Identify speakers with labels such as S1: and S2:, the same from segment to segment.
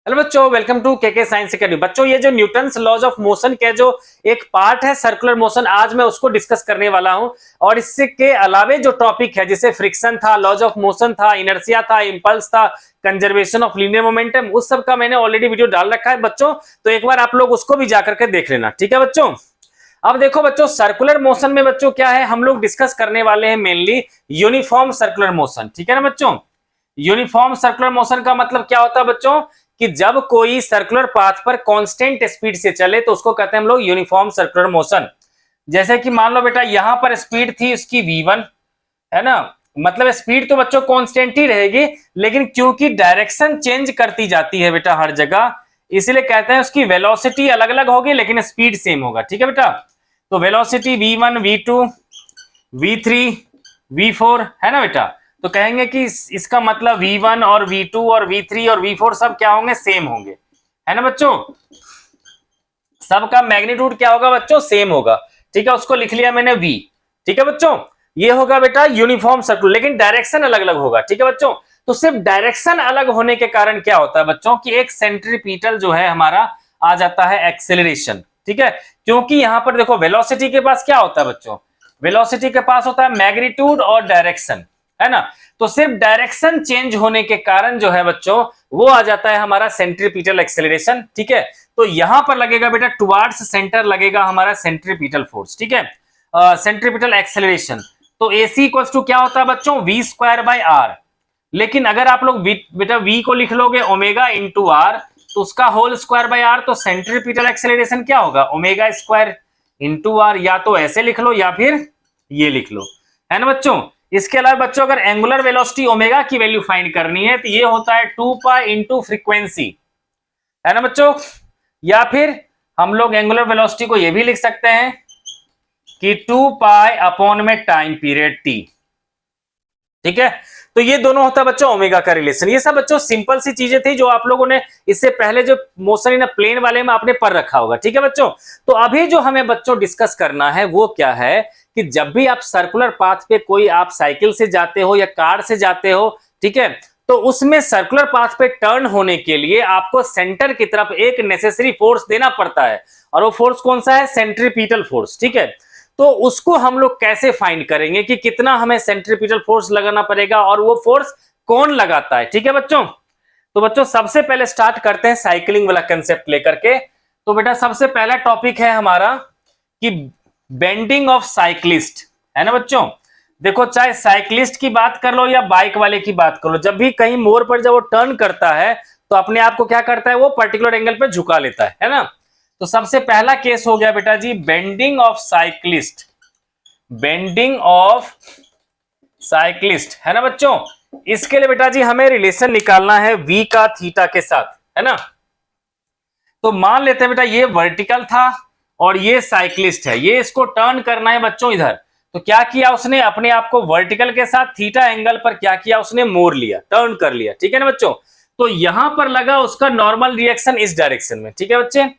S1: Hello बच्चों, welcome to KK science academy. बच्चों, ये जो न्यूटन्स लॉज ऑफ मोशन के जो एक पार्ट है सर्कुलर मोशन, आज मैं उसको डिस्कस करने वाला हूं। और इससे के अलावे जो टॉपिक है, जैसे फ्रिक्शन था, लॉज ऑफ मोशन था, इनर्शिया था, इंपल्स था, कंजर्वेशन ऑफ लीनियर मोमेंटम, उस सब का मैंने ऑलरेडी वीडियो डाल रखा है बच्चों। तो एक बार आप लोग उसको भी जाकर के देख लेना, ठीक है बच्चों। अब देखो बच्चों, सर्कुलर मोशन में बच्चों क्या है, हम लोग डिस्कस करने वाले हैं मेनली यूनिफॉर्म सर्कुलर मोशन, ठीक है ना बच्चों। यूनिफॉर्म सर्कुलर मोशन का मतलब क्या होता है बच्चों, कि जब कोई सर्कुलर पाथ पर कांस्टेंट स्पीड से चले तो उसको कहते हैं हम लोग यूनिफॉर्म सर्कुलर मोशन। जैसे कि मान लो बेटा, यहां पर स्पीड थी उसकी v1, है ना। मतलब स्पीड तो बच्चों कांस्टेंट ही रहेगी, लेकिन क्योंकि डायरेक्शन चेंज करती जाती है बेटा हर जगह, इसीलिए कहते हैं उसकी वेलोसिटी अलग अलग होगी लेकिन स्पीड सेम होगा, ठीक है बेटा। तो velocity v1, v2, v3, v4 है ना बेटा। तो कहेंगे कि इसका मतलब v1 और v2 और v3 और v4 सब क्या होंगे, सेम होंगे, है ना बच्चों। सबका मैग्नीट्यूड क्या होगा बच्चों, सेम होगा, ठीक है। उसको लिख लिया मैंने v, ठीक है बच्चों। ये होगा बेटा यूनिफॉर्म सर्कुलर, लेकिन डायरेक्शन अलग अलग होगा, ठीक है बच्चों। तो सिर्फ डायरेक्शन अलग होने के कारण क्या होता है बच्चों, कि एक सेंट्रीपिटल जो है हमारा आ जाता है एक्सेलरेशन, ठीक है। क्योंकि यहां पर देखो, वेलोसिटी के पास क्या होता है बच्चों, वेलोसिटी के पास होता है मैग्नीट्यूड और डायरेक्शन, है ना। तो सिर्फ डायरेक्शन चेंज होने के कारण जो है बच्चों, वो आ जाता है हमारा सेंट्रीपिटल एक्सेलरेशन, ठीक है। तो यहां पर लगेगा बेटा टुवार्ड्स सेंटर लगेगा हमारा सेंट्रीपिटल फोर्स, ठीक है, सेंट्रीपिटल एक्सेलरेशन। तो AC इक्वल्स टू क्या होता है बच्चों, v स्क्वायर बाय आर। लेकिन अगर आप लोग बेटा v को लिख लोगे ओमेगा इंटू आर, तो उसका होल स्क्वायर बाय आर, तो सेंट्रीपिटल एक्सेलरेशन क्या होगा, ओमेगा स्क्वायर इंटू आर। या तो ऐसे लिख लो या फिर ये लिख लो, है ना बच्चों। इसके अलावा बच्चों, अगर एंगुलर वेलोसिटी ओमेगा की वैल्यू फाइंड करनी है तो ये होता है 2 पाई इंटू फ्रीक्वेंसी, है ना बच्चों। या फिर हम लोग एंगुलर वेलोसिटी को ये भी लिख सकते हैं कि 2 पाई अपॉन में टाइम पीरियड t, ठीक है। तो ये दोनों होता है बच्चों ओमेगा का रिलेशन। ये सब बच्चों सिंपल सी चीजें थी जो आप लोगों ने इससे पहले जो मोशन इन प्लेन वाले में आपने पढ़ रखा होगा, ठीक है बच्चों। तो अभी जो हमें बच्चों डिस्कस करना है वो क्या है, कि जब भी आप सर्कुलर पाथ पे कोई आप साइकिल से जाते हो या कार से जाते हो, ठीक है, तो उसमें सर्कुलर पाथ पे टर्न होने के लिए आपको सेंटर की तरफ एक नेसेसरी फोर्स देना पड़ता है। और वो फोर्स कौन सा है, सेंट्रीपिटल फोर्स, ठीक है। तो उसको हम लोग कैसे फाइंड करेंगे कि कितना हमें सेंट्रीपिटल फोर्स लगाना पड़ेगा और वो फोर्स कौन लगाता है, ठीक है बच्चों। तो बच्चों सबसे पहले स्टार्ट करते हैं साइकिलिंग वाला कंसेप्ट लेकर के। तो बेटा सबसे पहला टॉपिक है हमारा कि बेंडिंग ऑफ साइक्लिस्ट, है ना बच्चों। देखो, चाहे साइक्लिस्ट की बात कर लो या बाइक वाले की बात कर लो, जब भी कहीं मोड़ पर जब वो टर्न करता है तो अपने आप को क्या करता है, वो पर्टिकुलर एंगल पे झुका लेता है ना। तो सबसे पहला केस हो गया बेटा जी, bending of cyclist, bending of cyclist, है ना बच्चों। इसके लिए बेटा जी हमें रिलेशन निकालना है v का थीटा के साथ, है ना। तो मान लेते हैं बेटा ये वर्टिकल था और ये साइक्लिस्ट है, ये इसको टर्न करना है बच्चों इधर। तो क्या किया उसने, अपने आप को वर्टिकल के साथ थीटा एंगल पर क्या किया उसने, मोड़ लिया, टर्न कर लिया, ठीक है ना बच्चों। तो यहां पर लगा उसका नॉर्मल रिएक्शन इस डायरेक्शन में, ठीक है बच्चे।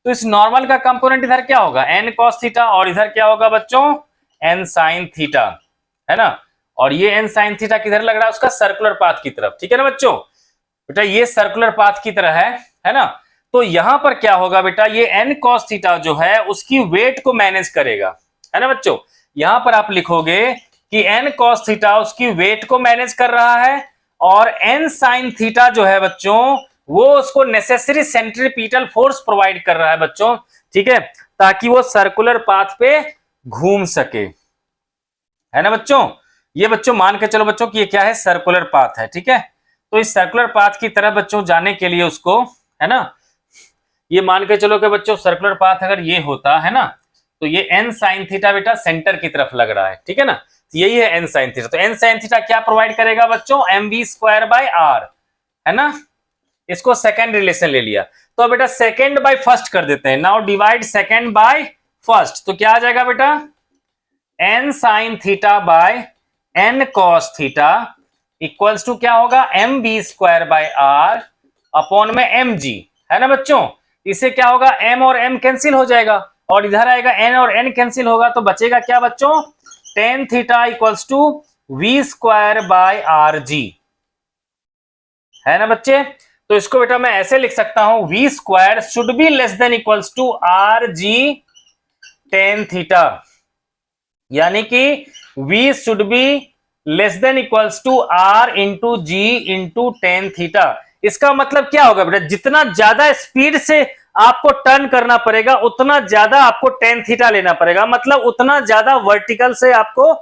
S1: तो इस नॉर्मल का कंपोनेंट इधर क्या होगा, n cos थीटा, और इधर क्या होगा बच्चों, n sin थीटा, है ना। और ये n sin थीटा किधर लग रहा है, उसका सर्कुलर पाथ की तरफ, ठीक है ना बच्चों। बेटा ये सर्कुलर पाथ की तरह है ना। तो यहां पर क्या होगा बेटा, ये n cos थीटा जो है उसकी वेट को मैनेज करेगा, है ना बच्चों। यहां पर आप लिखोगे कि n cos थीटा उसकी वेट को मैनेज कर रहा है, और n sin थीटा जो है बच्चों वो उसको नेसेसरी सेंट्रीपिटल फोर्स प्रोवाइड कर रहा है बच्चों, ठीक है, ताकि वो सर्कुलर पाथ पे घूम सके, है ना बच्चों। ये बच्चों मान के चलो बच्चों कि ये क्या है, सर्कुलर पाथ है, ठीक है। तो इस सर्कुलर पाथ की तरह बच्चों जाने के लिए उसको, है ना, ये मान के चलो कि बच्चों सर्कुलर पाथ अगर ये होता है ना, तो ये n sin थीटा बेटा सेंटर की तरफ लग रहा है, ठीक है ना। तो यही है n sin थीटा। तो n sin थीटा क्या प्रोवाइड करेगा बच्चों, mv स्क्वायर बाय आर, है ना। इसको सेकेंड रिलेशन ले लिया। तो बेटा सेकेंड बाय फर्स्ट कर देते हैं। Now divide second by first, तो क्या आ जाएगा बेटा, n sin theta by n cos theta equals to क्या होगा, mv square by r upon में mg, है ना बच्चों। इससे क्या होगा, m और m कैंसिल हो जाएगा और इधर आएगा n और n कैंसिल होगा, तो बचेगा क्या बच्चों, tan theta equals to v square by R G, है ना बच्चे। तो इसको बेटा मैं ऐसे लिख सकता हूं, v square should be less than equals to r g tan theta, यानी कि v should be less than equals to r into g into tan theta. इसका मतलब क्या होगा बेटा, जितना ज्यादा स्पीड से आपको टर्न करना पड़ेगा उतना ज्यादा आपको टेन थीटा लेना पड़ेगा, मतलब उतना ज्यादा वर्टिकल से आपको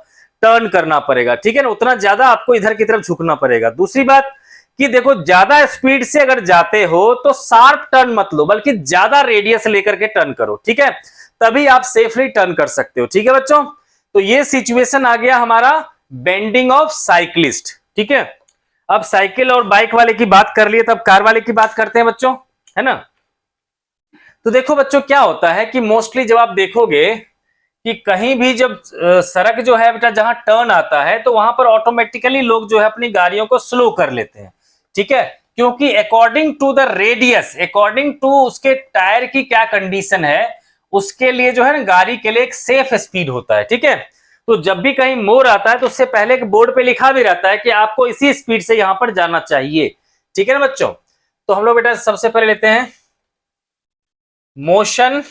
S1: टर्न करना पड़ेगा, ठीक है ना, उतना ज्यादा आपको इधर की तरफ झुकना पड़ेगा। दूसरी बात कि देखो, ज्यादा स्पीड से अगर जाते हो तो शार्प टर्न मत लो, बल्कि ज्यादा रेडियस लेकर के टर्न करो, ठीक है, तभी आप सेफली टर्न कर सकते हो, ठीक है बच्चों। तो ये सिचुएशन आ गया हमारा बेंडिंग ऑफ साइक्लिस्ट, ठीक है। अब साइकिल और बाइक वाले की बात कर लिए, तब कार वाले की बात करते हैं बच्चों, है ना। तो देखो बच्चों, क्या होता है कि मोस्टली जब आप देखोगे कि कहीं भी जब सड़क जो है बेटा जहां टर्न आता है, तो वहां पर ऑटोमेटिकली लोग जो है अपनी गाड़ियों को स्लो कर लेते हैं, ठीक है, क्योंकि according to the radius, according to उसके टायर की क्या कंडीशन है, उसके लिए जो है ना गाड़ी के लिए एक सेफ स्पीड होता है, ठीक है। तो जब भी कहीं मोड़ आता है तो उससे पहले एक बोर्ड पे लिखा भी रहता है कि आपको इसी स्पीड से यहां पर जाना चाहिए, ठीक है ना बच्चों। तो हम लोग बेटा सबसे पहले लेते हैं motion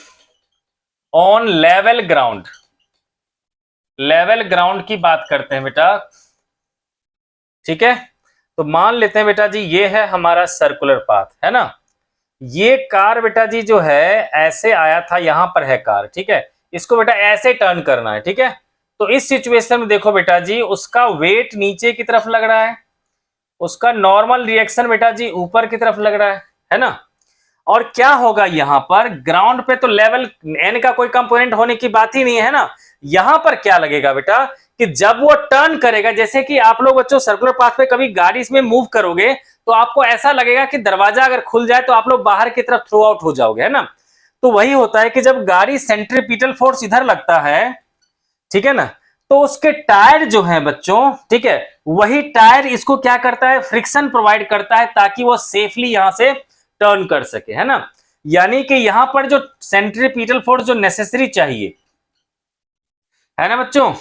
S1: on level ground, level ground की बात करते हैं बेटा, ठीक है। तो मान लेते हैं बेटा जी, ये है हमारा सर्कुलर पाथ, है ना। ये कार बेटा जी जो है ऐसे आया था, यहां पर है कार, ठीक है, इसको बेटा ऐसे टर्न करना है, ठीक है। तो इस सिचुएशन में देखो बेटा जी, उसका वेट नीचे की तरफ लग रहा है, उसका नॉर्मल रिएक्शन बेटा जी ऊपर की तरफ लग रहा है ना। और क्या होगा यहां पर ग्राउंड पे, तो लेवल एन का कोई कंपोनेंट होने की बात ही नहीं है ना। यहां पर क्या लगेगा बेटा कि जब वो टर्न करेगा, जैसे कि आप लोग बच्चों सर्कुलर पाथ पे कभी गाड़ी इसमें मूव करोगे तो आपको ऐसा लगेगा कि दरवाजा अगर खुल जाए तो आप लोग बाहर की तरफ थ्रो आउट हो जाओगे, है ना। तो वही होता है कि जब गाड़ी सेंट्रीपिटल फोर्स इधर लगता है, ठीक है ना, तो उसके टायर जो है बच्चों, ठीक है, वही टायर इसको क्या करता है, फ्रिक्शन प्रोवाइड करता है ताकि वो सेफली यहां से टर्न कर सके, है ना। यानी कि यहां पर जो सेंट्रीपिटल फोर्स जो नेसेसरी चाहिए, है ना बच्चों,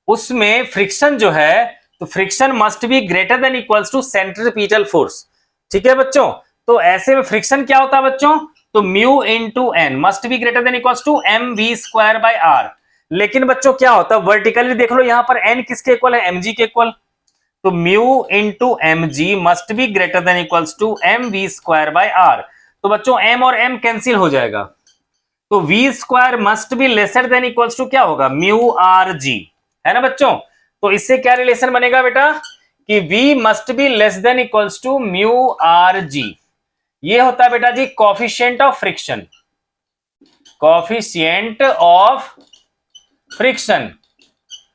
S1: उसमें फ्रिक्शन जो है, तो friction must be greater than equals to centripetal force, ठीक है बच्चों। तो ऐसे में फ्रिक्शन क्या होता है बच्चों, तो mu into n must be greater than equals to M we square by r. लेकिन बच्चों क्या होता है, वर्टिकली देख लो, यहां पर एन किसके इक्वल है, एम जी के इक्वल, तो mu into M G must be greater than equals to M we square by R. तो बच्चों एम और एम कैंसिल हो जाएगा, तो V square must be lesser than equals to क्या होगा, म्यू आर जी, है ना बच्चों। तो इससे क्या रिलेशन बनेगा बेटा कि v must be less than equals to mu R G. ये होता है बेटा जी coefficient of friction, coefficient of friction.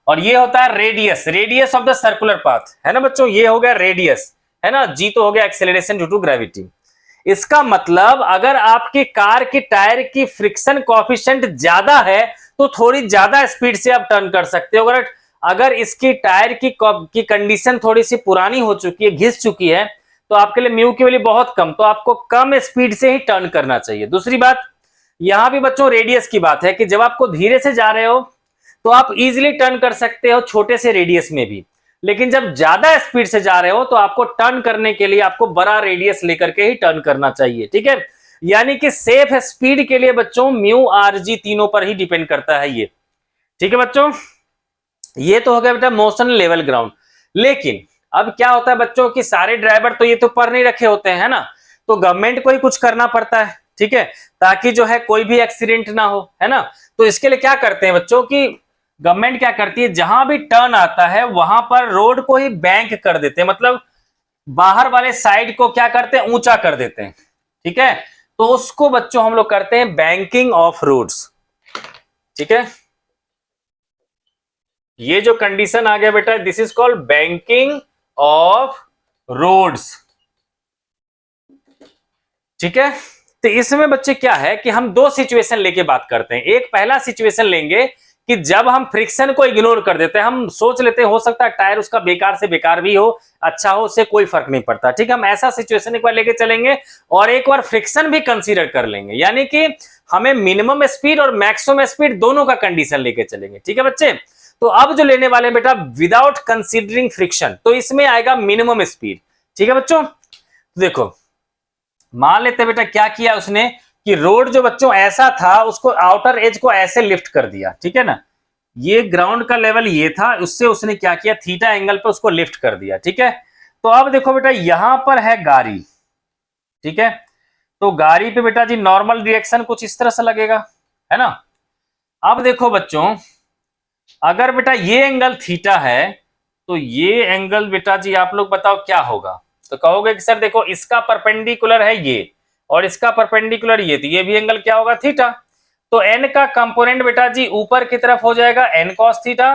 S1: और ये होता है radius, radius of the circular path, है ना बच्चों, ये हो गया रेडियस, है ना। जी तो हो गया एक्सेलरेशन ड्यू टू ग्रेविटी। इसका मतलब अगर आपकी कार की टायर की फ्रिक्शन कोफिशिएंट ज्यादा है तो थोड़ी ज्यादा स्पीड से आप टर्न कर सकते हो। अगर इसकी टायर की कंडीशन थोड़ी सी पुरानी हो चुकी है, घिस चुकी है, तो आपके लिए म्यू की वैल्यू बहुत कम, तो आपको कम स्पीड से ही टर्न करना चाहिए। दूसरी बात, यहां भी बच्चों रेडियस की बात है कि जब आपको धीरे से जा रहे हो तो आप इजीली टर्न कर सकते हो छोटे से रेडियस में भी, लेकिन जब ज्यादा स्पीड से जा रहे हो तो आपको टर्न करने के लिए आपको बड़ा रेडियस लेकर के ही टर्न करना चाहिए, ठीक है। यानी कि सेफ स्पीड के लिए बच्चों म्यू आर जी तीनों पर ही डिपेंड करता है ये, ठीक है बच्चों। ये तो हो गया बेटा मोशन लेवल ग्राउंड। लेकिन अब क्या होता है बच्चों कि सारे ड्राइवर तो ये तो पर नहीं रखे होते हैं ना, तो गवर्नमेंट को ही कुछ करना पड़ता है, ठीक है, ताकि जो है कोई भी एक्सीडेंट ना हो, है ना। तो इसके लिए क्या करते हैं बच्चों की गवर्नमेंट क्या करती है, जहां भी टर्न आता है वहां पर रोड को ही बैंक कर देते हैं, मतलब बाहर वाले साइड को क्या करते हैं, ऊंचा कर देते हैं, ठीक है। तो उसको बच्चों हम लोग करते हैं बैंकिंग ऑफ रोड्स, ठीक है। ये जो कंडीशन आ गया बेटा, this is called banking of roads, ठीक है। तो इसमें बच्चे क्या है कि हम दो सिचुएशन लेके बात करते हैं। एक पहला सिचुएशन लेंगे कि जब हम फ्रिक्शन को इग्नोर कर देते हैं, हम सोच लेते हैं हो सकता है टायर उसका बेकार से बेकार भी हो, अच्छा हो, उससे कोई फर्क नहीं पड़ता, ठीक है। हम ऐसा सिचुएशन एक बार लेके चलेंगे और एक बार फ्रिक्शन भी कंसीडर कर लेंगे, यानी कि हमें मिनिमम स्पीड और मैक्सिमम स्पीड दोनों का कंडीशन लेके चलेंगे, ठीक है बच्चे। तो अब जो लेने वाले बेटा विदाउट कंसीडरिंग फ्रिक्शन, तो इसमें आएगा मिनिमम स्पीड, ठीक है बच्चों। देखो मान लेते बेटा क्या किया उसने कि रोड जो बच्चों ऐसा था उसको आउटर एज को ऐसे लिफ्ट कर दिया, ठीक है ना, ये ग्राउंड का लेवल ये था, उससे उसने क्या किया थीटा एंगल पे उसको लिफ्ट कर दिया, ठीक है। तो अब देखो बेटा यहां पर है गाड़ी, ठीक है, तो गाड़ी पे बेटा जी नॉर्मल रिएक्शन कुछ इस तरह से लगेगा, है ना। अब देखो बच्चों अगर बेटा ये एंगल थीटा है तो ये एंगल बेटा जी आप लोग बताओ क्या होगा। तो कहोगे कि सर देखो इसका परपेंडिकुलर है ये और इसका परपेंडिकुलर ये, तो ये भी एंगल क्या होगा थीटा। तो n का कंपोनेंट बेटा जी ऊपर की तरफ हो जाएगा n cos थीटा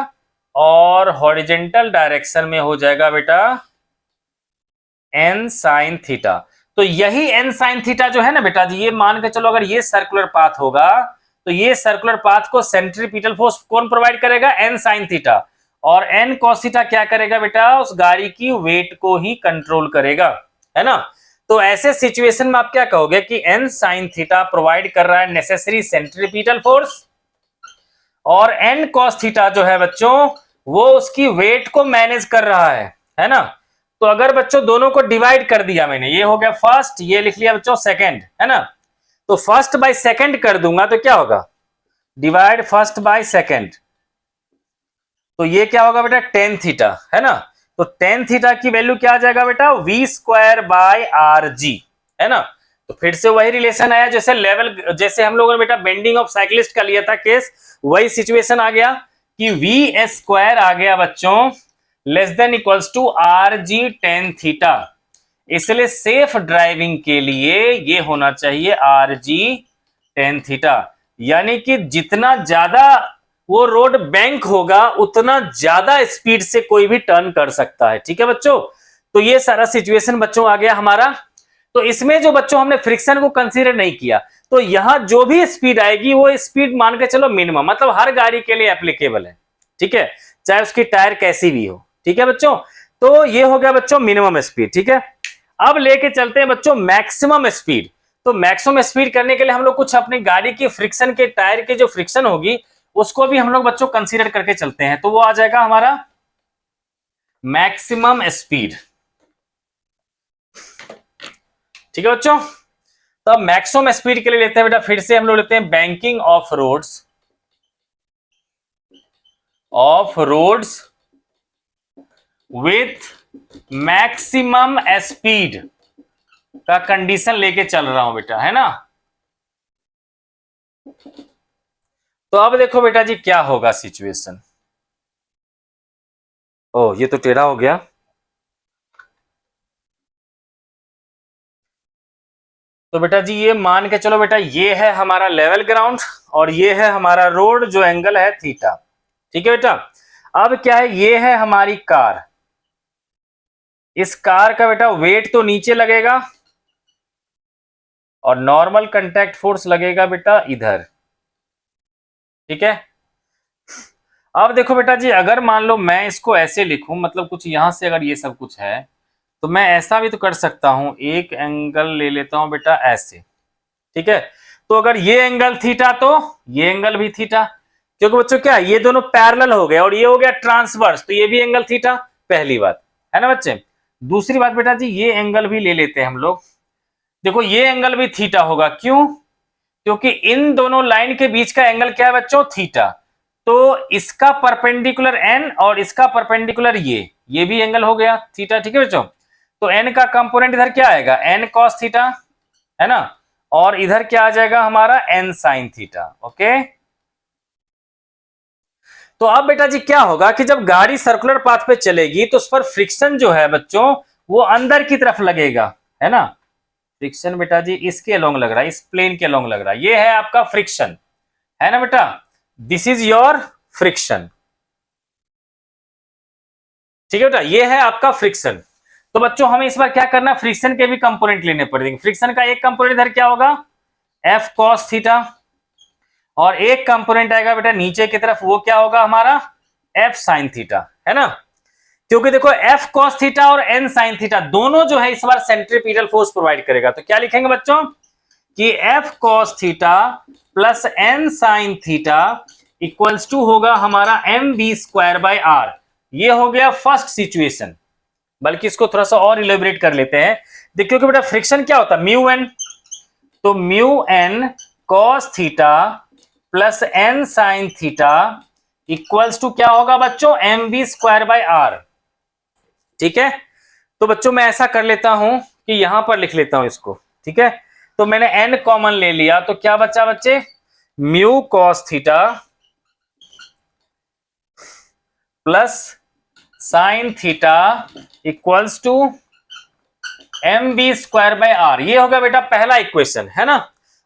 S1: और हॉरिजेंटल डायरेक्शन में हो जाएगा बेटा n sin थीटा। तो यही n sin थीटा जो है ना बेटा जी, ये मान के चलो अगर ये सर्कुलर पाथ होगा तो ये सर्कुलर पाथ को सेंट्रीपिटल फोर्स कौन प्रोवाइड करेगा, n sin थीटा, और n cos थीटा क्या करेगा बेटा, उस गाड़ी की वेट को ही कंट्रोल करेगा, है ना। तो ऐसे सिचुएशन में आप क्या कहोगे कि n sin थीटा प्रोवाइड कर रहा है नेसेसरी सेंट्रीपिटल फोर्स और n cos थीटा जो है बच्चों वो उसकी वेट को मैनेज कर रहा है ना। तो अगर बच्चों दोनों को डिवाइड कर दिया मैंने, ये हो गया फर्स्ट, ये लिख लिया बच्चों सेकंड, है ना। तो फर्स्ट बाय सेकंड कर दूंगा तो क्या होगा, डिवाइड फर्स्ट बाय सेकंड, तो ये क्या होगा बेटा टेन थीटा, है ना। तो टेन थीटा की वैल्यू क्या आ जाएगा बेटा we square by R G, है ना। तो फिर से वही रिलेशन आया जैसे लेवल, जैसे हम लोगों ने बेटा बेंडिंग ऑफ साइक्लिस्ट का लिया था केस, वही सिचुएशन आ गया कि वी स्क्वायर आ गया बच्चों less than equals to r g tan theta. इसलिए सेफ ड्राइविंग के लिए ये होना चाहिए आर जी टेन थीटा, यानी कि जितना ज्यादा वो रोड बैंक होगा उतना ज्यादा स्पीड से कोई भी टर्न कर सकता है, ठीक है बच्चों। तो ये सारा सिचुएशन बच्चों आ गया हमारा। तो इसमें जो बच्चों हमने फ्रिक्शन को कंसीडर नहीं किया, तो यहां जो भी स्पीड आएगी वो स्पीड मान के चलो मिनिमम, मतलब हर गाड़ी के लिए एप्लीकेबल है, ठीक है, चाहे उसकी टायर कैसी भी हो, ठीक है बच्चों। तो ये हो गया बच्चों मिनिमम स्पीड, ठीक है। अब लेके चलते हैं बच्चों मैक्सिमम स्पीड। तो मैक्सिमम स्पीड करने के लिए हम लोग कुछ अपनी गाड़ी की फ्रिक्शन के टायर की जो फ्रिक्शन होगी उसको भी हम लोग बच्चों कंसीडर करके चलते हैं। तो वो आ जाएगा हमारा मैक्सिमम स्पीड, ठीक है बच्चों। तो अब मैक्सिमम स्पीड के लिए लेते हैं बेटा फिर से हम लोग लेते हैं banking of roads with maximum speed का कंडीशन लेके चल रहा हूं बेटा, है ना। तो अब देखो बेटा जी क्या होगा सिचुएशन, ओ ये तो टेढ़ा हो गया। तो बेटा जी ये मान के चलो बेटा ये है हमारा लेवल ग्राउंड और ये है हमारा रोड जो एंगल है थीटा, ठीक है बेटा। अब क्या है, ये है हमारी कार, इस कार का बेटा वेट तो नीचे लगेगा और नॉर्मल कांटेक्ट फोर्स लगेगा बेटा इधर, ठीक है। अब देखो बेटा जी अगर मान लो मैं इसको ऐसे लिखूं, मतलब कुछ यहां से अगर ये सब कुछ है तो मैं ऐसा भी तो कर सकता हूं, एक एंगल ले लेता हूं बेटा ऐसे, ठीक है। तो अगर ये एंगल थीटा तो ये एंगल भी थीटा, क्योंकि बच्चों क्या ये दोनों पैरेलल हो गए और ये हो गया ट्रांसवर्स, तो ये भी एंगल थीटा, पहली बात, है ना बच्चे। दूसरी बात बेटा जी ये एंगल भी ले लेते हैं हम लोग, देखो ये एंगल भी थीटा होगा, क्यों, क्योंकि इन दोनों लाइन के बीच का एंगल क्या है बच्चों थीटा। तो इसका परपेंडिकुलर एन और इसका परपेंडिकुलर ये भी एंगल हो गया थीटा, ठीक है बच्चों। तो एन का कंपोनेंट इधर क्या आएगा एन कॉस थीटा, है ना, और इधर क्या आ जाएगा हमारा एन साइन थीटा, ओके। तो अब बेटा जी क्या होगा कि जब गाड़ी सर्कुलर पाथ पे चलेगी तो उस पर फ्रिक्शन जो है बच्चों वो अंदर की तरफ लगेगा, है ना। फ्रिक्शन बेटा जी इसके अलोंग लग रहा है, इस प्लेन के अलोंग लग रहा है, ये है आपका फ्रिक्शन, है ना बेटा, दिस इज योर फ्रिक्शन, ठीक है बेटा, ये है आपका फ्रिक्शन। तो बच्चों हमें इस बार क्या करना, फ्रिक्शन के भी कंपोनेंट लेने पड़ेंगे। फ्रिक्शन का एक कंपोनेंट इधर क्या होगा एफ कॉस थीटा और एक कंपोनेंट आएगा बेटा नीचे की तरफ, वो क्या होगा हमारा एफ साइन थीटा, है ना। क्योंकि देखो एफ कॉस थीटा और एन साइन थीटा दोनों जो है इस बार सेंट्रीपिटल फोर्स प्रोवाइड करेगा। तो क्या लिखेंगे बच्चों कि f cos theta plus n sine theta equals to होगा हमारा m b square by r. ये हो गया फर्स्ट सिचुएशन, बल्कि इसको थोड़ा सा और इलेबोरेट कर लेते हैं। देखिए कि बेटा फ्रिक्शन क्या होता है, म्यू एन, तो mu n cos theta plus n sine theta equals to क्या होगा बच्चों, m we square by r. ठीक है, तो बच्चों मैं ऐसा कर लेता हूं कि यहां पर लिख लेता हूं इसको। ठीक है, तो मैंने एन कॉमन ले लिया, तो क्या बचा बच्चे, mu cos theta plus sine theta equals to m b square by r. ये होगा बेटा पहला इक्वेशन, है ना।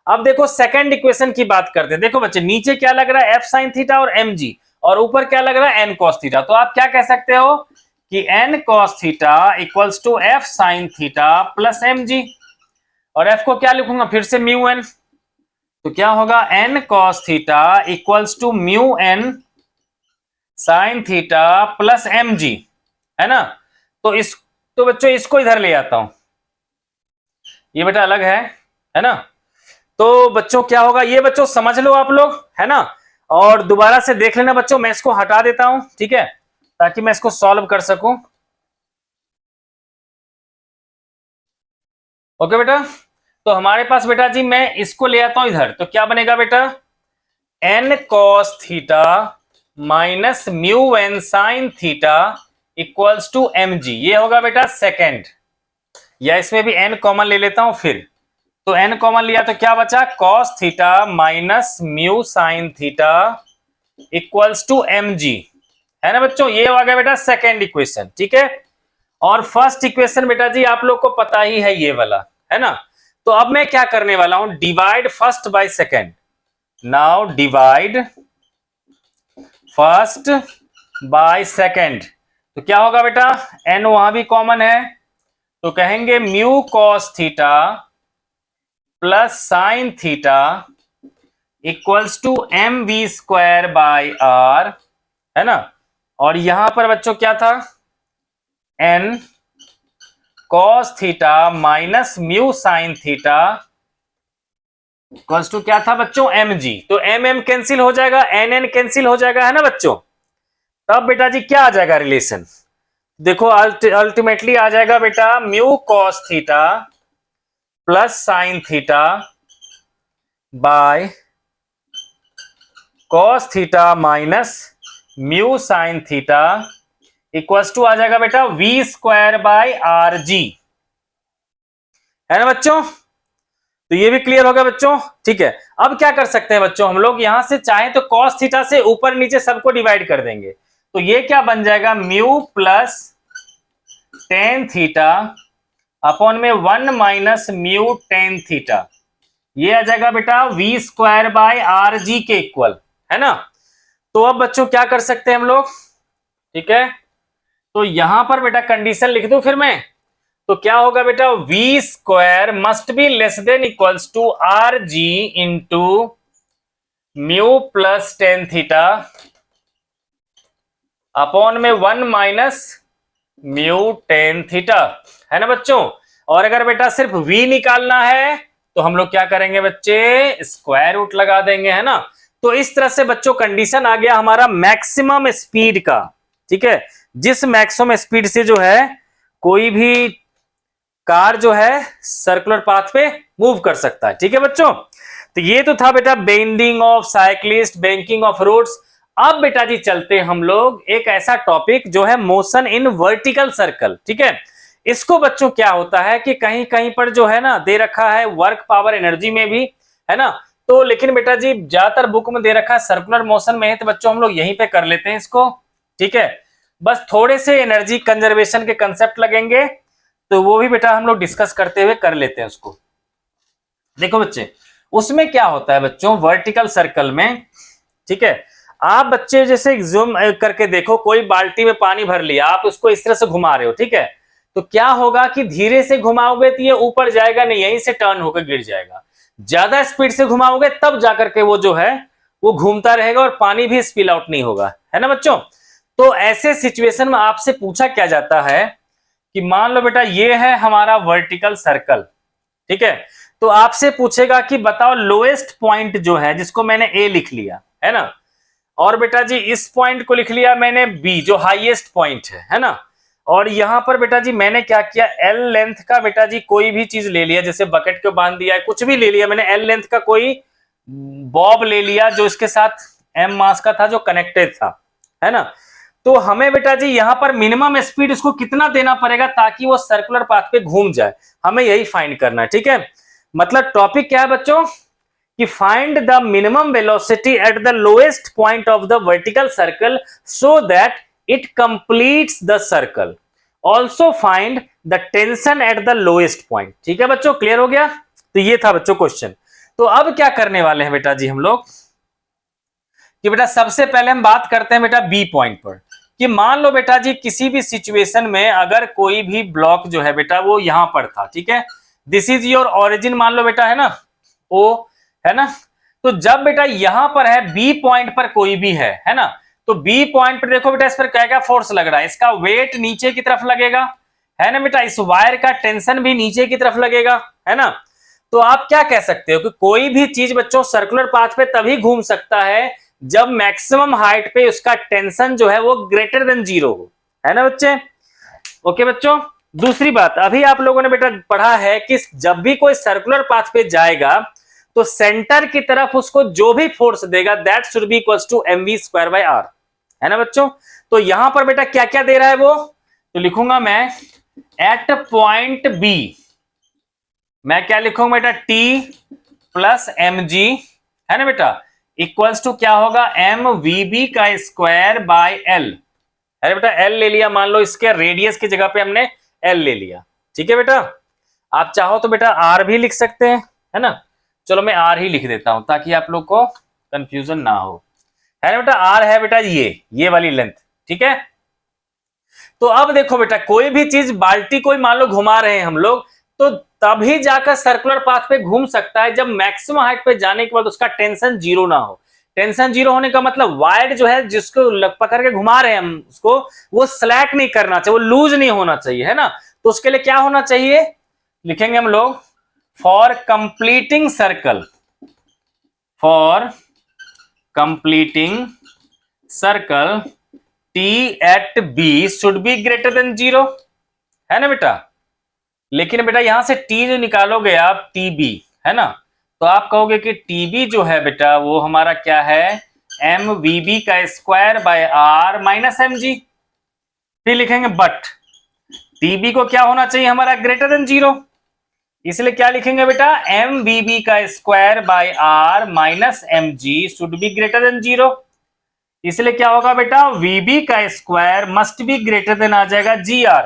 S1: अब देखो सेकंड इक्वेशन की बात करते हैं। देखो बच्चे नीचे क्या लग रहा है, एफ साइन थीटा और एम जी, और ऊपर क्या लग रहा है, एन कॉस थीटा। तो आप क्या कह सकते हो कि n cos theta equals to f sine theta plus m g, और एफ को क्या लिखूंगा फिर से म्यू एन, तो क्या होगा n cos theta equals to mu n sine theta plus m g, है ना। तो बच्चों इसको इधर ले आता हूं, ये बेटा अलग है ना। तो बच्चों क्या होगा, ये बच्चों समझ लो आप लोग, है ना, और दोबारा से देख लेना बच्चों। मैं इसको हटा देता हूं, ठीक है, ताकि मैं इसको सॉल्व कर सकूं। ओके बेटा, तो हमारे पास बेटा जी, मैं इसको ले आता हूं इधर, तो क्या बनेगा बेटा, n cos theta minus mu n sine theta equals to m g. ये होगा बेटा सेकेंड, या इसमें भी एन कॉमन ले लेता हूं फिर, तो एन कॉमन लिया तो क्या बचा, cos theta minus mu sine theta equals to m g, है ना बच्चों। ये आ गया बेटा सेकेंड इक्वेशन, ठीक है। और फर्स्ट इक्वेशन बेटा जी आप लोग को पता ही है, ये वाला, है ना। तो अब मैं क्या करने वाला हूं, divide first by second. Now divide first by second, तो क्या होगा बेटा, एन वहां भी कॉमन है, तो कहेंगे mu cos theta plus sine theta equals to M we square by r, है ना। और यहां पर बच्चों क्या था, n cos theta minus mu sine theta equals to क्या था बच्चों, एम जी। तो एम एम कैंसिल हो जाएगा, एन एन कैंसिल हो जाएगा, है ना बच्चों। तब बेटा जी क्या आ जाएगा रिलेशन, देखो अल्टीमेटली आ जाएगा बेटा mu cos theta plus sine theta by cos theta minus mu sine theta equals to आ जाएगा बेटा we square by R G, है ना बच्चों। तो ये भी क्लियर हो गया बच्चों, ठीक है। अब क्या कर सकते हैं बच्चों, हम लोग यहां से चाहें तो कॉस थीटा से ऊपर नीचे सबको डिवाइड कर देंगे, तो ये क्या बन जाएगा, mu plus tan theta upon में 1 माइनस म्यू टेन थीटा, ये आ जाएगा बेटा we square by are g के इक्वल, है ना। तो अब बच्चों क्या कर सकते हैं हम लोग, ठीक है, तो यहां पर बेटा कंडीशन लिख दूं फिर मैं, तो क्या होगा बेटा, we square must be less than equals to r g into mu plus tan theta upon में 1 माइनस म्यू टेन थीटा, है ना बच्चों। और अगर बेटा सिर्फ v निकालना है तो हम लोग क्या करेंगे बच्चे, स्क्वायर रूट लगा देंगे, है ना। तो इस तरह से बच्चों कंडीशन आ गया हमारा मैक्सिमम स्पीड का, ठीक है, जिस मैक्सिमम स्पीड से जो है कोई भी कार जो है सर्कुलर पाथ पे मूव कर सकता है, ठीक है बच्चों। तो ये तो था बेटा bending of cyclist, banking of roads. अब बेटा जी चलते हैं हम लोग एक ऐसा टॉपिक जो है मोशन इन वर्टिकल सर्कल, ठीक है। इसको बच्चों क्या होता है कि कहीं कहीं पर जो है ना दे रखा है वर्क पावर एनर्जी में भी, है ना। तो लेकिन बेटा जी ज्यादातर बुक में दे रखा है सर्कुलर मोशन में है, तो बच्चों हम लोग यहीं पे कर लेते हैं इसको, ठीक है। बस थोड़े से एनर्जी कंजर्वेशन के कंसेप्ट लगेंगे, तो वो भी बेटा हम लोग डिस्कस करते हुए कर लेते हैं उसको। देखो बच्चे उसमें क्या होता है बच्चों वर्टिकल सर्कल में, ठीक है, आप बच्चे जैसे जूम करके देखो, कोई बाल्टी में पानी भर लिया, आप उसको इस तरह से घुमा रहे हो, ठीक है, तो क्या होगा कि धीरे से घुमाओगे तो ये ऊपर जाएगा नहीं, यहीं से टर्न होकर गिर जाएगा। ज्यादा स्पीड से घुमाओगे तब जाकर के वो जो है वो घूमता रहेगा और पानी भी स्पिल आउट नहीं होगा, है ना बच्चों। तो ऐसे सिचुएशन में आपसे पूछा क्या जाता है कि मान लो बेटा ये है हमारा वर्टिकल सर्कल, ठीक है, तो आपसे पूछेगा कि बताओ लोएस्ट पॉइंट जो है, जिसको मैंने ए लिख लिया, है ना, और बेटा जी इस पॉइंट को लिख लिया मैंने बी जो हाईएस्ट पॉइंट है ना। और यहां पर बेटा जी मैंने क्या किया, एल लेंथ का बेटा जी कोई भी चीज ले लिया, जैसे बकेट को बांध दिया है, कुछ भी ले लिया मैंने, एल लेंथ का कोई बॉब ले लिया जो इसके साथ एम मास का था जो कनेक्टेड था, है ना। तो हमें बेटा जी यहां पर मिनिमम स्पीड इसको कितना देना पड़ेगा ताकि वो सर्कुलर पाथ पे घूम जाए, हमें यही फाइंड करना है, ठीक है। मतलब टॉपिक क्या है बच्चों कि find the minimum velocity at the lowest point of the vertical circle so that it completes the circle, also find the tension at the lowest point. ठीक है बच्चों, क्लियर हो गया। तो ये था बच्चों क्वेश्चन। तो अब क्या करने वाले हैं बेटा जी हम लोग कि बेटा सबसे पहले हम बात करते हैं बेटा बी पॉइंट पर, कि मान लो बेटा जी किसी भी सिचुएशन में अगर कोई भी ब्लॉक जो है बेटा वो यहां पर था, ठीक है, दिस इज योर ओरिजिन मान लो बेटा, है ना, ओ, है ना। तो जब बेटा यहां पर है बी पॉइंट पर कोई भी है ना, तो बी पॉइंट पर देखो बेटा इस पर क्या क्या फोर्स लग रहा है, इसका वेट नीचे की तरफ लगेगा, है ना बेटा, इस वायर का टेंशन भी नीचे की तरफ लगेगा, है ना। तो आप क्या कह सकते हो कि कोई भी चीज बच्चों सर्कुलर पाथ पे तभी घूम सकता है जब मैक्सिमम हाइट पे उसका टेंशन जो है वो ग्रेटर देन 0 हो, है ना बच्चे। ओके बच्चों, दूसरी बात अभी आप लोगों ने बेटा पढ़ा है कि जब भी कोई सर्कुलर पाथ पे जाएगा तो सेंटर की तरफ उसको जो भी फोर्स देगा that should be equals to mv²/r, है ना बच्चों। तो यहां पर बेटा क्या क्या दे रहा है वो, तो लिखूंगा मैं एट पॉइंट बी, मैं क्या लिखूंगा बेटा t प्लस mg, है ना बेटा, इक्वल्स टू क्या होगा mvb² अरे बेटा एल ले लिया, मान लो इसके रेडियस की जगह पे हमने एल ले लिया, ठीक है बेटा। आप चाहो तो बेटा आर भी लिख सकते हैं, है ना। चलो मैं आर ही लिख देता हूं ताकि आप लोग को कंफ्यूजन ना हो, है ना बेटा। आर है बेटा ये वाली लेंथ, ठीक है। तो अब देखो बेटा कोई भी चीज बाल्टी कोई मान लो घुमा रहे हैं हम लोग, तो तभी जाकर सर्कुलर पाथ पे घूम सकता है जब मैक्सिमम हाइट पे जाने के बाद उसका टेंशन 0 ना हो। टेंशन 0 होने का मतलब वायर जो है जिसको पकड़ के घुमा रहे हैं हम उसको, वो स्लैक नहीं करना चाहिए, वो लूज नहीं होना चाहिए, है ना। तो उसके लिए क्या होना चाहिए, लिखेंगे हम लोग for completing circle, for completing circle T at B should be greater than 0, है ना बेटा। लेकिन बेटा यहां से T जो निकालोगे आप TB, है ना, तो आप कहोगे कि TB जो है बेटा वो हमारा क्या है mvb² माइनस mg। फिर लिखेंगे बट TB को क्या होना चाहिए हमारा ग्रेटर देन 0, इसलिए क्या लिखेंगे बेटा mvb² minus mg should be greater than 0, इसलिए क्या होगा बेटा VB² must be greater than आ जाएगा GR,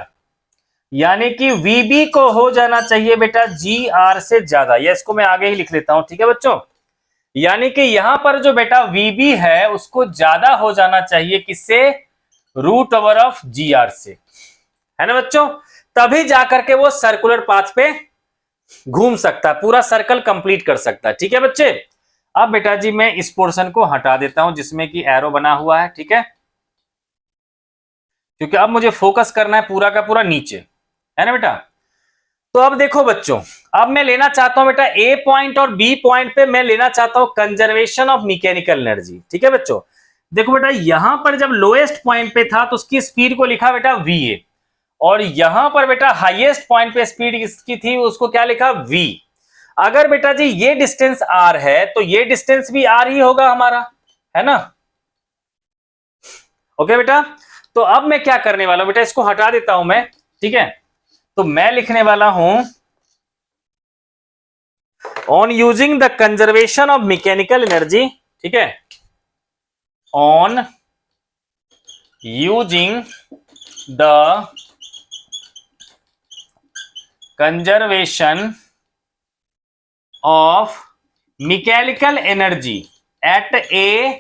S1: यानी कि VB को हो जाना चाहिए बेटा GR से ज्यादा, या इसको मैं आगे ही लिख लेता हूं, ठीक है बच्चों। यानी कि यहां पर जो बेटा VB है उसको ज्यादा हो जाना चाहिए किससे, √ओवर ऑफ GR से, है ना बच्चों। तभी जाकर के वो सर्कुलर पाथ पे घूम सकता है, पूरा सर्कल कंप्लीट कर सकता है, ठीक है बच्चे। अब बेटा जी मैं इस पोर्शन को हटा देता हूं जिसमें कि एरो बना हुआ है, ठीक है, क्योंकि अब मुझे फोकस करना है पूरा का पूरा नीचे, है ना बेटा। तो अब देखो बच्चों, अब मैं लेना चाहता हूं बेटा ए पॉइंट और बी पॉइंट पे मैं लेना चाहता हूं कंजर्वेशन ऑफ मैकेनिकल एनर्जी, ठीक है बच्चों। देखो बेटा यहां पर जब लोएस्ट पॉइंट पे था तो उसकी स्पीड को लिखा बेटा va, और यहां पर बेटा हाईएस्ट पॉइंट पे स्पीड इसकी थी उसको क्या लिखा v। अगर बेटा जी ये डिस्टेंस r है तो ये डिस्टेंस भी r ही होगा हमारा, है ना। ओके बेटा, तो अब मैं क्या करने वाला हूं बेटा, इसको हटा देता हूं मैं, ठीक है। तो मैं लिखने वाला हूं on using the conservation of mechanical energy, ठीक है, on using the conservation of mechanical energy at a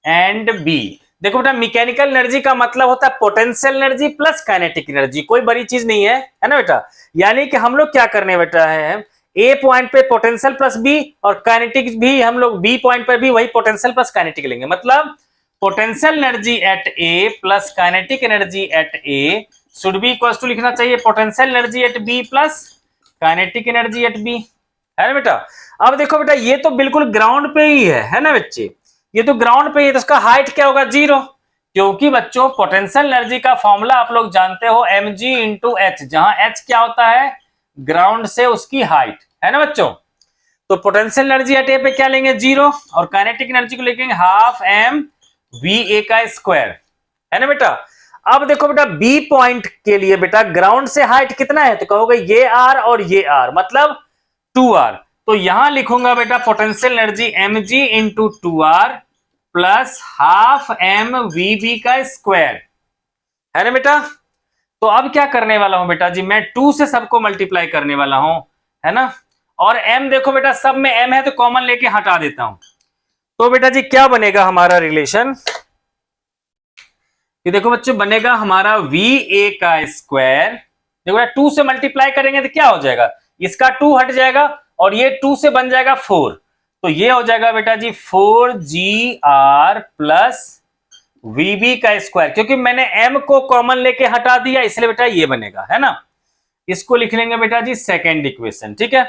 S1: and b. देखो बेटा मैकेनिकल एनर्जी का मतलब होता है potential energy plus kinetic energy, कोई बड़ी चीज नहीं है ना बेटा। यानी कि हम लोग क्या करने बेटा है, ए पॉइंट पे पोटेंशियल प्लस बी और काइनेटिक भी हम लोग बी पॉइंट पर भी वही पोटेंशियल प्लस काइनेटिक लेंगे, मतलब potential energy at a plus kinetic energy at a should be equal to लिखना चाहिए potential energy at b plus kinetic energy at b, है ना बेटा। अब देखो बेटा ये तो बिल्कुल ग्राउंड पे ही है ना बच्चे, ये तो ग्राउंड पे ही है तो उसका हाइट क्या होगा 0, क्योंकि बच्चों पोटेंशियल एनर्जी का फॉर्मूला आप लोग जानते हो mg इंटू एच, जहां h क्या होता है, ग्राउंड से उसकी हाइट, है ना बच्चों। तो पोटेंशियल एनर्जी एट ए पे क्या लेंगे, 0, और काइनेटिक एनर्जी को लेंगे हाफ एम वी ए का स्क्वायर, है ना बेटा। अब देखो बेटा बी पॉइंट के लिए बेटा ग्राउंड से हाइट कितना है, तो कहोगे ये आर और ये आर, मतलब 2r। तो यहां लिखूंगा बेटा potential energy mg into 2r plus half m v b का स्क्वायर, है ना बेटा। तो अब क्या करने वाला हूं बेटा जी, मैं 2 से सबको मल्टीप्लाई करने वाला हूं, है ना। और m देखो बेटा सब में m है तो कॉमन लेके हटा देता हूं। तो बेटा जी क्या बनेगा हमारा रिलेशन, ये देखो बच्चों बनेगा हमारा वी ए का स्क्वायर। देखो बेटा 2 से मल्टीप्लाई करेंगे तो क्या हो जाएगा, इसका 2 हट जाएगा और ये 2 से बन जाएगा 4, तो ये हो जाएगा बेटा जी 4gr प्लस वीबी का स्क्वायर, क्योंकि मैंने m को कॉमन लेके हटा दिया इसलिए बेटा ये बनेगा, है ना। इसको लिख लेंगे बेटा जी सेकेंड इक्वेशन, ठीक है।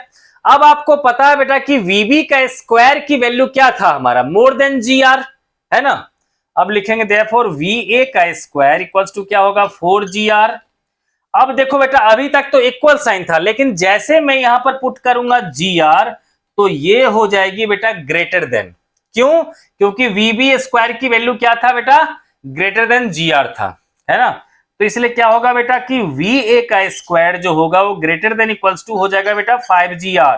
S1: अब आपको पता है बेटा कि वीबी का स्क्वायर की वैल्यू क्या था हमारा, मोर देन जी आर, है ना। अब लिखेंगे देयरफॉर वी ए का स्क्वायर इक्वल्स टू क्या होगा 4gr। अब देखो बेटा अभी तक तो इक्वल साइन था, लेकिन जैसे मैं यहां पर पुट करूंगा gr तो ये हो जाएगी बेटा ग्रेटर देन, क्यों, क्योंकि वीबी स्क्वायर की वैल्यू क्या था बेटा, ग्रेटर देन gr था, है ना। तो इसलिए क्या होगा बेटा कि वी ए का स्क्वायर जो होगा वो ग्रेटर देन इक्वल्स टू हो जाएगा बेटा 5gr,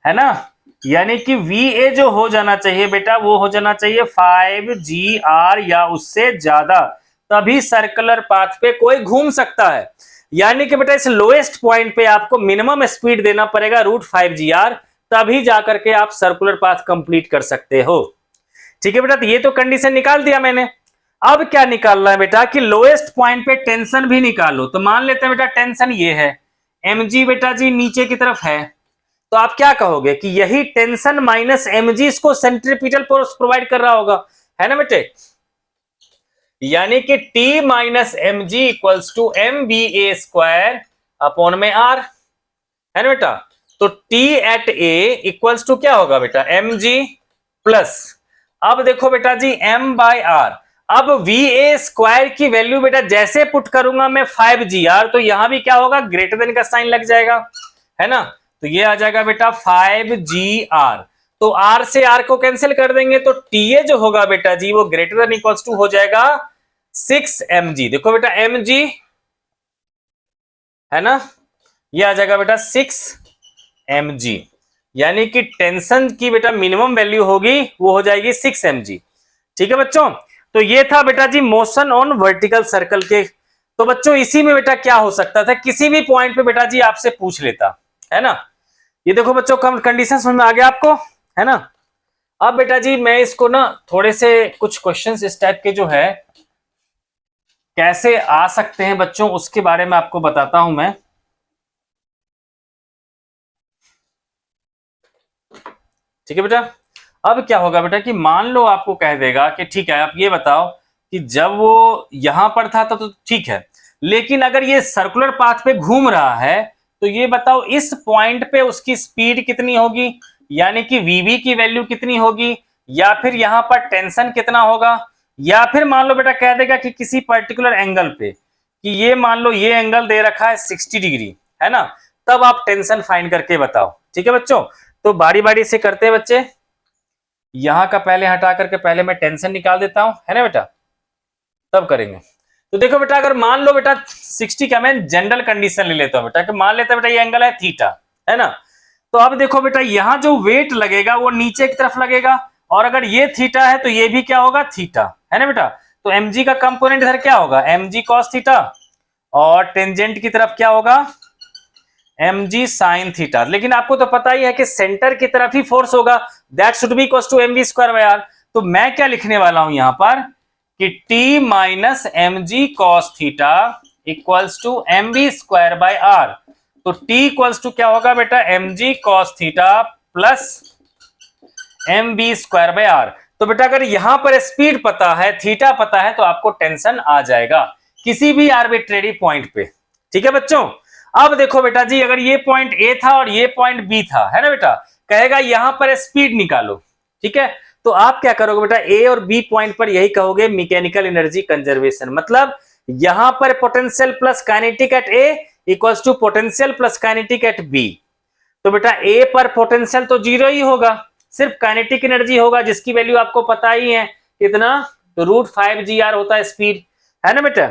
S1: है ना। यानी कि वी ए जो हो जाना चाहिए बेटा वो हो जाना चाहिए 5gr या उससे ज्यादा, तभी सर्कुलर पाथ पे कोई घूम सकता है। यानी कि बेटा इस लोएस्ट पॉइंट पे आपको मिनिमम स्पीड देना पड़ेगा √5gr, तभी जाकर के आप सर्कुलर पाथ कंप्लीट कर सकते हो, ठीक है बेटा। तो ये तो कंडीशन निकाल दिया मैंने। अब क्या निकालना है बेटा कि लोएस्ट पॉइंट पे टेंशन भी निकालो। तो मान लेते हैं बेटा टेंशन ये है, mg बेटा जी नीचे की तरफ है, तो आप क्या कहोगे कि यही टेंशन माइनस mg इसको सेंट्रीपिटल फोर्स प्रोवाइड कर रहा होगा, है ना बेटे। यानी कि T minus m g equals to m b a square upon में R, है ना बेटा। तो T at A equals to क्या होगा बेटा mg प्लस, अब देखो बेटा जी m बाय r। अब वी ए स्क्वायर की वैल्यू बेटा जैसे पुट करूंगा मैं 5gr, तो यहां भी क्या होगा ग्रेटर देन का साइन लग जाएगा, है ना। तो ये आ जाएगा बेटा 5gr, तो r से r को कैंसिल कर देंगे तो TA जो होगा बेटा जी वो ग्रेटर देन इक्वल्स टू हो जाएगा 6mg। देखो बेटा mg, है ना, ये आ जाएगा बेटा 6mg, यानी कि टेंशन की बेटा मिनिमम वैल्यू होगी वो हो जाएगी 6mg, ठीक है बच्चों। तो ये था बेटा जी मोशन ऑन वर्टिकल सर्कल के। तो बच्चों इसी में बेटा क्या हो सकता था, किसी भी पॉइंट पे बेटा जी आपसे पूछ लेता, है ना। ये देखो बच्चों कम कंडीशन समझ में आ गया आपको, है ना। अब बेटा जी मैं इसको ना थोड़े से कुछ क्वेश्चंस इस टाइप के जो है कैसे आ सकते हैं बच्चों उसके बारे में आपको बताता हूं मैं, ठीक है बेटा। अब क्या होगा बेटा कि मान लो आपको कह देगा कि ठीक है आप ये बताओ कि जब वो यहां पर था तो ठीक है, लेकिन अगर ये सर्कुलर पाथ पे घूम रहा है तो ये बताओ इस पॉइंट पे उसकी स्पीड कितनी होगी, यानी कि वीबी की वैल्यू कितनी होगी, या फिर यहां पर टेंशन कितना होगा, या फिर मान लो बेटा कह देगा कि किसी पर्टिकुलर एंगल पे, कि ये मान लो ये एंगल दे रखा है 60 डिग्री, है ना, तब आप टेंशन फाइंड करके बताओ, ठीक है बच्चों। तो बारी बारी से करते हैं बच्चे, यहां का पहले हटा करके पहले मैं टेंशन निकाल देता हूं, है ना बेटा, तब करेंगे। तो देखो बेटा अगर मान लो बेटा 60 का मैं जनरल कंडीशन ले लेता हूं बेटा, कि मान लेता बेटा ये एंगल है थीटा, है ना। तो अब देखो बेटा यहां जो वेट लगेगा वो नीचे की तरफ लगेगा, और अगर ये थीटा है तो ये भी क्या होगा थीटा, है ना बेटा। तो mg का कंपोनेंट इधर क्या होगा mg cos थीटा, और टेंजेंट की तरफ क्या होगा mg sin थीटा। लेकिन आपको तो पता ही है कि सेंटर की तरफ ही फोर्स होगा, that should be equals to mv square by r। तो मैं क्या लिखने वाला हूं यहां पर कि t minus mg cos theta equals to mv square by r। तो t इक्वल्स टू क्या होगा बेटा mg cos theta plus mv square by r। तो बेटा अगर यहां पर स्पीड पता है थीटा पता है तो आपको टेंशन आ जाएगा किसी भी आर्बिट्रेरी पॉइंट पे, ठीक है बच्चों। अब देखो बेटा जी अगर ये पॉइंट ए था और ये पॉइंट बी था, है ना बेटा, कहेगा यहां पर स्पीड निकालो, ठीक है। तो आप क्या करोगे बेटा, ए और बी पॉइंट पर यही कहोगे मैकेनिकल एनर्जी कंजर्वेशन। मतलब यहां पर potential plus kinetic at a equals to potential plus kinetic at b. तो बेटा ए पर पोटेंशियल तो जीरो ही होगा, सिर्फ काइनेटिक एनर्जी होगा जिसकी वैल्यू आपको पता ही है कितना, तो √5 GR होता है स्पीड, है ना बेटा।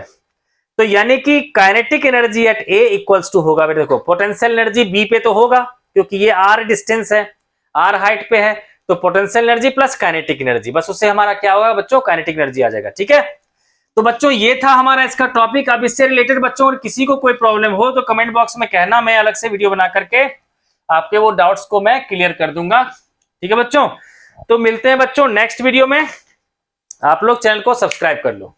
S1: तो यानी कि kinetic energy at a equals to होगा बेटा, देखो पोटेंशियल एनर्जी बी पे तो होगा क्योंकि ये आर डिस्टेंस है, आर हाइट पे है, तो potential energy plus kinetic energy, बस उससे हमारा क्या होगा बच्चों, काइनेटिक एनर्जी आ जाएगा। ठीक है, तो बच्चों ये था हमारा इसका टॉपिक। अब इससे रिलेटेड बच्चों और किसी को कोई प्रॉब्लम हो तो कमेंट बॉक्स में कहना, मैं अलग से वीडियो बना करके आपके वो डाउट्स को मैं क्लियर कर दूंगा। ठीक है बच्चों, तो मिलते हैं बच्चों नेक्स्ट वीडियो में। आप लोग चैनल को सब्सक्राइब कर लो।